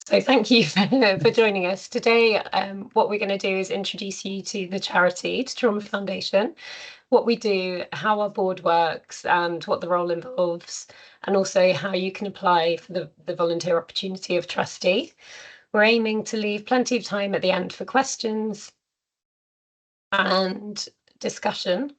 So thank you for joining us today. What we're going to do is introduce you to the charity, to Trauma Foundation, what we do, how our board works and what the role involves, and also how you can apply for the volunteer opportunity of trustee. We're aiming to leave plenty of time at the end for questions and discussion.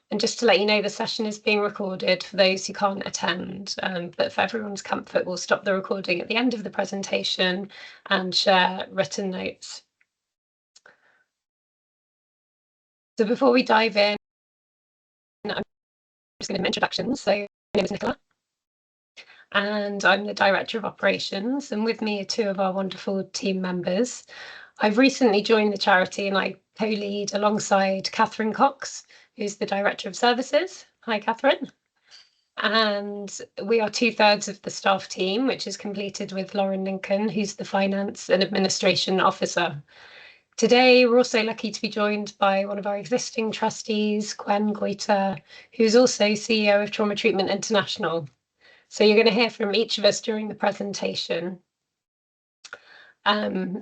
And just to let you know, the session is being recorded for those who can't attend, but for everyone's comfort, we'll stop the recording at the end of the presentation and share written notes. So before we dive in, I'm just going to do introductions. So my name is Nicola, and I'm the Director of Operations, and with me are two of our wonderful team members. I've recently joined the charity and I co-lead alongside Catherine Cox, who's the Director of Services. Hi, Catherine. And we are 2/3 of the staff team, which is completed with Lauren Lincoln, who's the Finance and Administration Officer. Today, we're also lucky to be joined by one of our existing trustees, Gwen Goiter, who's also CEO of Trauma Treatment International. So you're going to hear from each of us during the presentation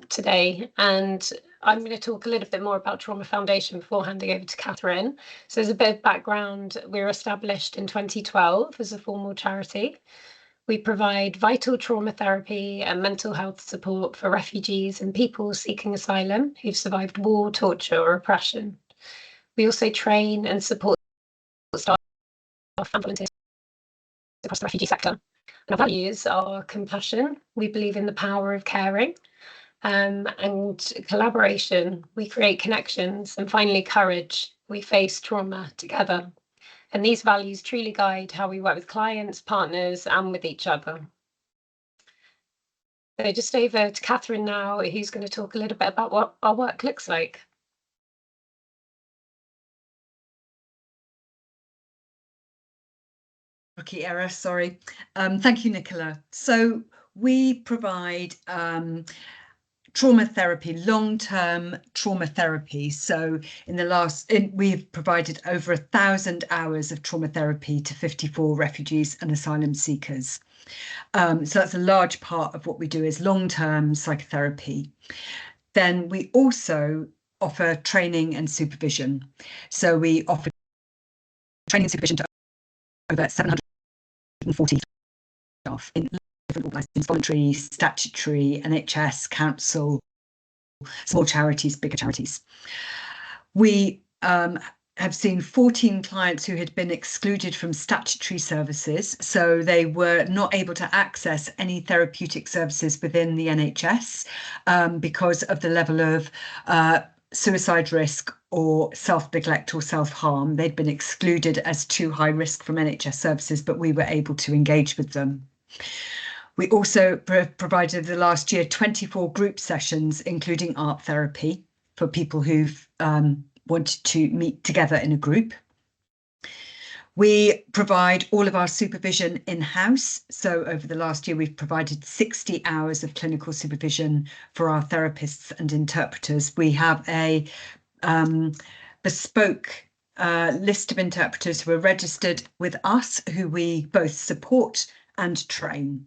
today, and I'm going to talk a little bit more about Trauma Foundation before handing over to Catherine. So as a bit of background, we were established in 2012 as a formal charity. We provide vital trauma therapy and mental health support for refugees and people seeking asylum who've survived war, torture or oppression. We also train and support staff and volunteers across the refugee sector. And our values are compassion. We believe in the power of caring. And collaboration, we create connections, and finally courage, we face trauma together. And these values truly guide how we work with clients, partners, and with each other. So just over to Catherine now, who's going to talk a little bit about what our work looks like. Rookie error, sorry. Thank you, Nicola. So we provide trauma therapy, long-term trauma therapy. So we've provided over 1,000 hours of trauma therapy to 54 refugees and asylum seekers. So that's a large part of what we do is long-term psychotherapy. Then we also offer training and supervision. So we offer training and supervision to over 740 staff in different organisations, voluntary, statutory, NHS, council, small charities, bigger charities. We have seen 14 clients who had been excluded from statutory services, so they were not able to access any therapeutic services within the NHS because of the level of suicide risk or self-neglect or self-harm. They'd been excluded as too high risk from NHS services, but we were able to engage with them. We also provided the last year 24 group sessions, including art therapy for people who've wanted to meet together in a group. We provide all of our supervision in-house. So over the last year, we've provided 60 hours of clinical supervision for our therapists and interpreters. We have a bespoke list of interpreters who are registered with us, who we both support and train.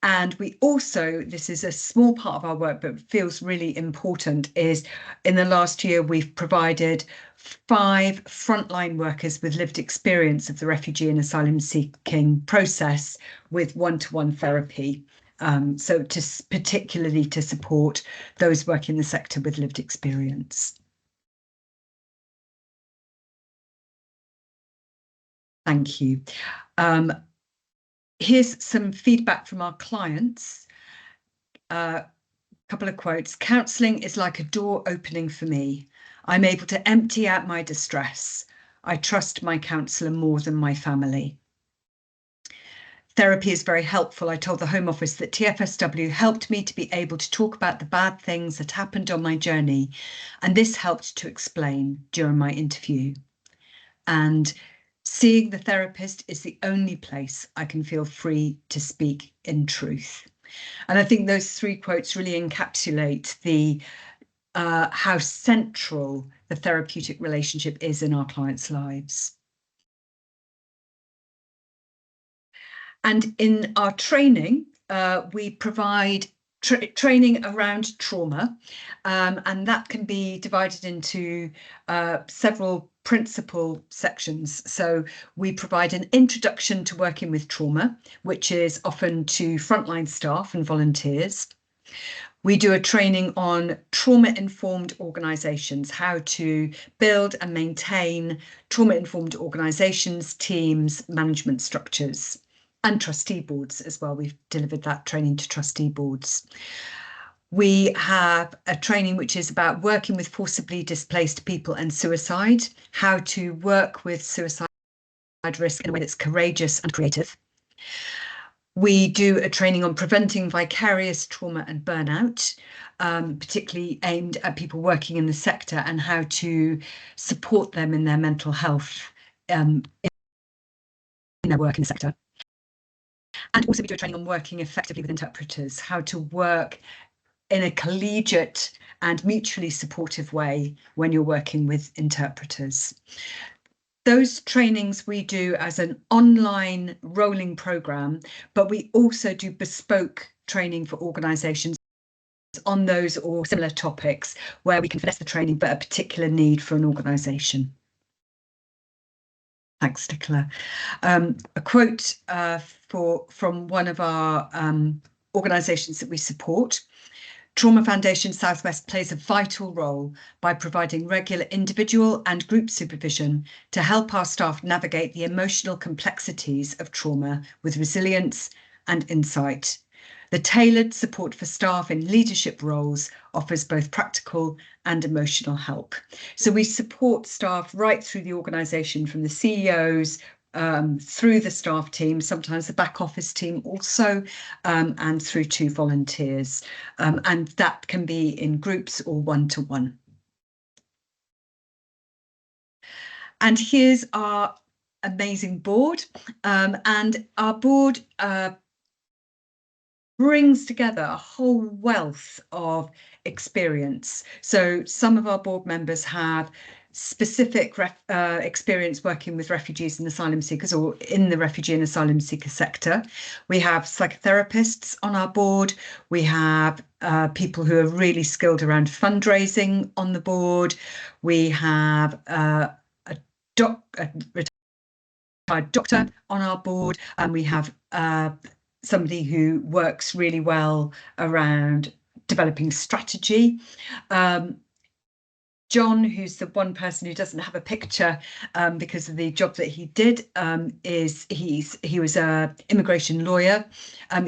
And we also, this is a small part of our work, but feels really important, is in the last year, we've provided 5 frontline workers with lived experience of the refugee and asylum seeking process with one-to-one therapy. So particularly to support those working in the sector with lived experience. Thank you. Here's some feedback from our clients. A couple of quotes. Counselling is like a door opening for me. I'm able to empty out my distress. I trust my counsellor more than my family. Therapy is very helpful. I told the Home Office that TFSW helped me to be able to talk about the bad things that happened on my journey, and this helped to explain during my interview. And seeing the therapist is the only place I can feel free to speak in truth. And I think those 3 quotes really encapsulate the how central the therapeutic relationship is in our clients' lives. And in our training, we provide training around trauma, and that can be divided into several principal sections. So we provide an introduction to working with trauma, which is often to frontline staff and volunteers. We do a training on trauma-informed organisations, how to build and maintain trauma-informed organisations, teams, management structures, and trustee boards as well. We've delivered that training to trustee boards. We have a training which is about working with forcibly displaced people and suicide, how to work with suicide risk in a way that's courageous and creative. We do a training on preventing vicarious trauma and burnout, particularly aimed at people working in the sector, and how to support them in their mental health in their work in the sector. And also we do a training on working effectively with interpreters, how to work in a collegiate and mutually supportive way when you're working with interpreters. Those trainings we do as an online rolling programme, but we also do bespoke training for organisations on those or similar topics where we can finesse the training, but a particular need for an organisation. Thanks, Nicola. A quote from one of our organisations that we support. Trauma Foundation Southwest plays a vital role by providing regular individual and group supervision to help our staff navigate the emotional complexities of trauma with resilience and insight. The tailored support for staff in leadership roles offers both practical and emotional help. So we support staff right through the organisation, from the CEOs, through the staff team, sometimes the back office team also, and through to volunteers. And that can be in groups or one-to-one. And here's our amazing board. And our board brings together a whole wealth of experience. So some of our board members have specific experience working with refugees and asylum seekers, or in the refugee and asylum seeker sector. We have psychotherapists on our board. We have people who are really skilled around fundraising on the board. We have a retired doctor on our board, and we have somebody who works really well around developing strategy. John, who's the one person who doesn't have a picture because of the job that he did, he was an immigration lawyer.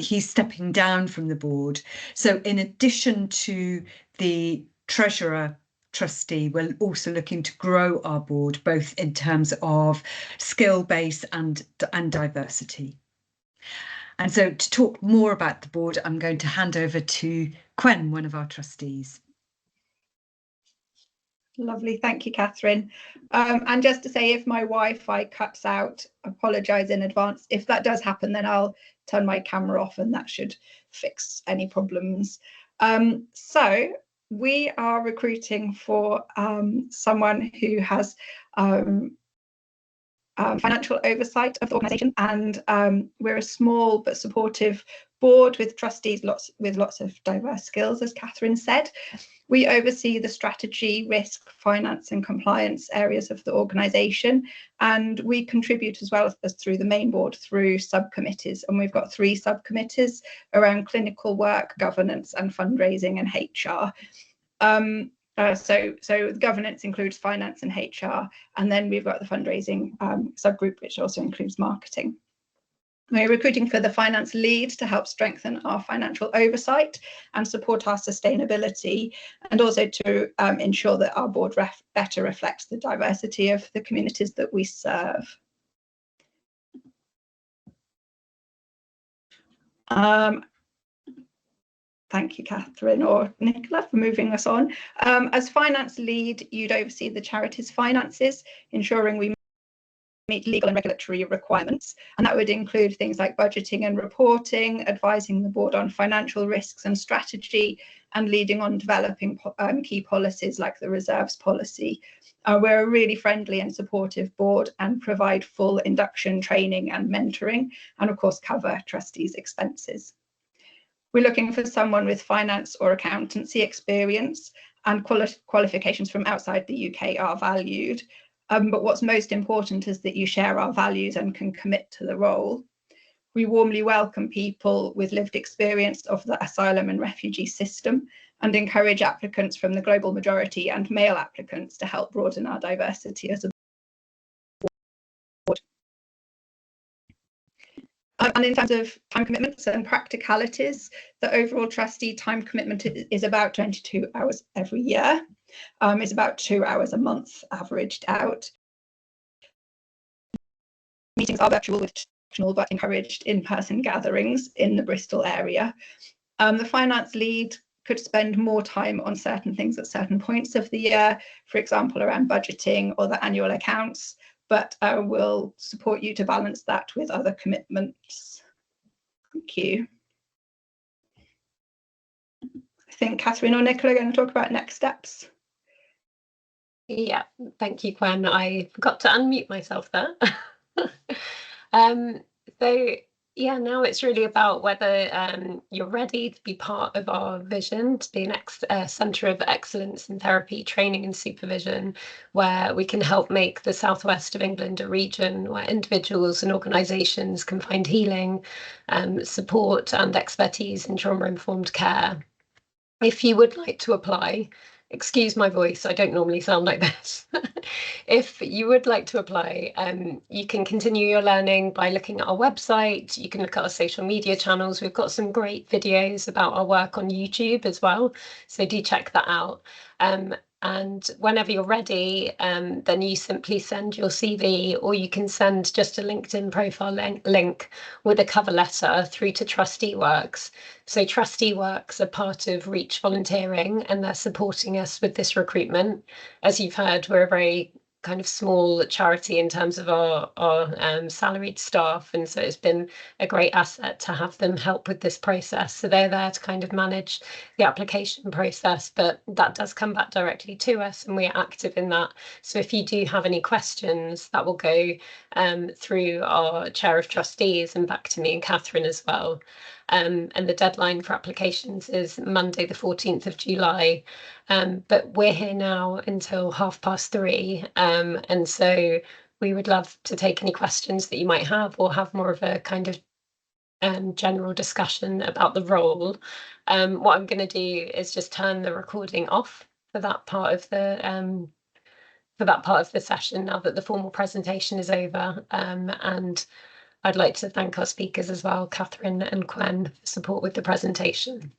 He's stepping down from the board. So in addition to the treasurer trustee, we're also looking to grow our board, both in terms of skill base and diversity. And so to talk more about the board, I'm going to hand over to Quen, one of our trustees. Lovely, thank you, Catherine. And just to say, if my Wi-Fi cuts out, apologise in advance. If that does happen, then I'll turn my camera off and that should fix any problems. So we are recruiting for someone who has financial oversight of the organisation, and we're a small but supportive board with trustees with lots of diverse skills, as Catherine said. We oversee the strategy, risk, finance and compliance areas of the organisation, and we contribute as well as through the main board through subcommittees, and we've got 3 subcommittees around clinical work, governance and fundraising and HR. So governance includes finance and HR, and then we've got the fundraising subgroup, which also includes marketing. We're recruiting for the finance lead to help strengthen our financial oversight and support our sustainability, and also to ensure that our board better reflects the diversity of the communities that we serve. Thank you, Catherine or Nicola, for moving us on. As finance lead, you'd oversee the charity's finances, ensuring we meet legal and regulatory requirements, and that would include things like budgeting and reporting, advising the board on financial risks and strategy, and leading on developing key policies like the reserves policy. We're a really friendly and supportive board and provide full induction training and mentoring, and of course cover trustees' expenses. We're looking for someone with finance or accountancy experience, and qualifications from outside the UK are valued. But what's most important is that you share our values and can commit to the role. We warmly welcome people with lived experience of the asylum and refugee system, and encourage applicants from the global majority and male applicants to help broaden our diversity as a board. And in terms of time commitments and practicalities, the overall trustee time commitment is about 22 hours every year. It's about 2 hours a month averaged out. Meetings are virtual with optional but encouraged in-person gatherings in the Bristol area. The finance lead could spend more time on certain things at certain points of the year, for example, around budgeting or the annual accounts, but will support you to balance that with other commitments. Thank you. I think Catherine or Nicola are going to talk about next steps. Yeah, thank you, Gwen. I forgot to unmute myself there. So yeah, now it's really about whether you're ready to be part of our vision to be an centre of excellence in therapy, training and supervision, where we can help make the southwest of England a region where individuals and organisations can find healing, support and expertise in trauma-informed care. If you would like to apply, excuse my voice, I don't normally sound like this. If you would like to apply, you can continue your learning by looking at our website. You can look at our social media channels. We've got some great videos about our work on YouTube as well, so do check that out. And whenever you're ready, then you simply send your CV, or you can send just a LinkedIn profile link with a cover letter through to Trustee Works. So Trustee Works are part of Reach Volunteering, and they're supporting us with this recruitment. As you've heard, we're a very kind of small charity in terms of our salaried staff, and so it's been a great asset to have them help with this process. So they're there to kind of manage the application process, but that does come back directly to us, and we're active in that. So if you do have any questions, that will go through our Chair of Trustees and back to me and Catherine as well. And the deadline for applications is Monday the 14th of July. But we're here now until 3:30. And so we would love to take any questions that you might have, or have more of a kind of general discussion about the role. What I'm going to do is just turn the recording off for that part of the session now that the formal presentation is over. And I'd like to thank our speakers as well, Catherine and Gwen, for support with the presentation.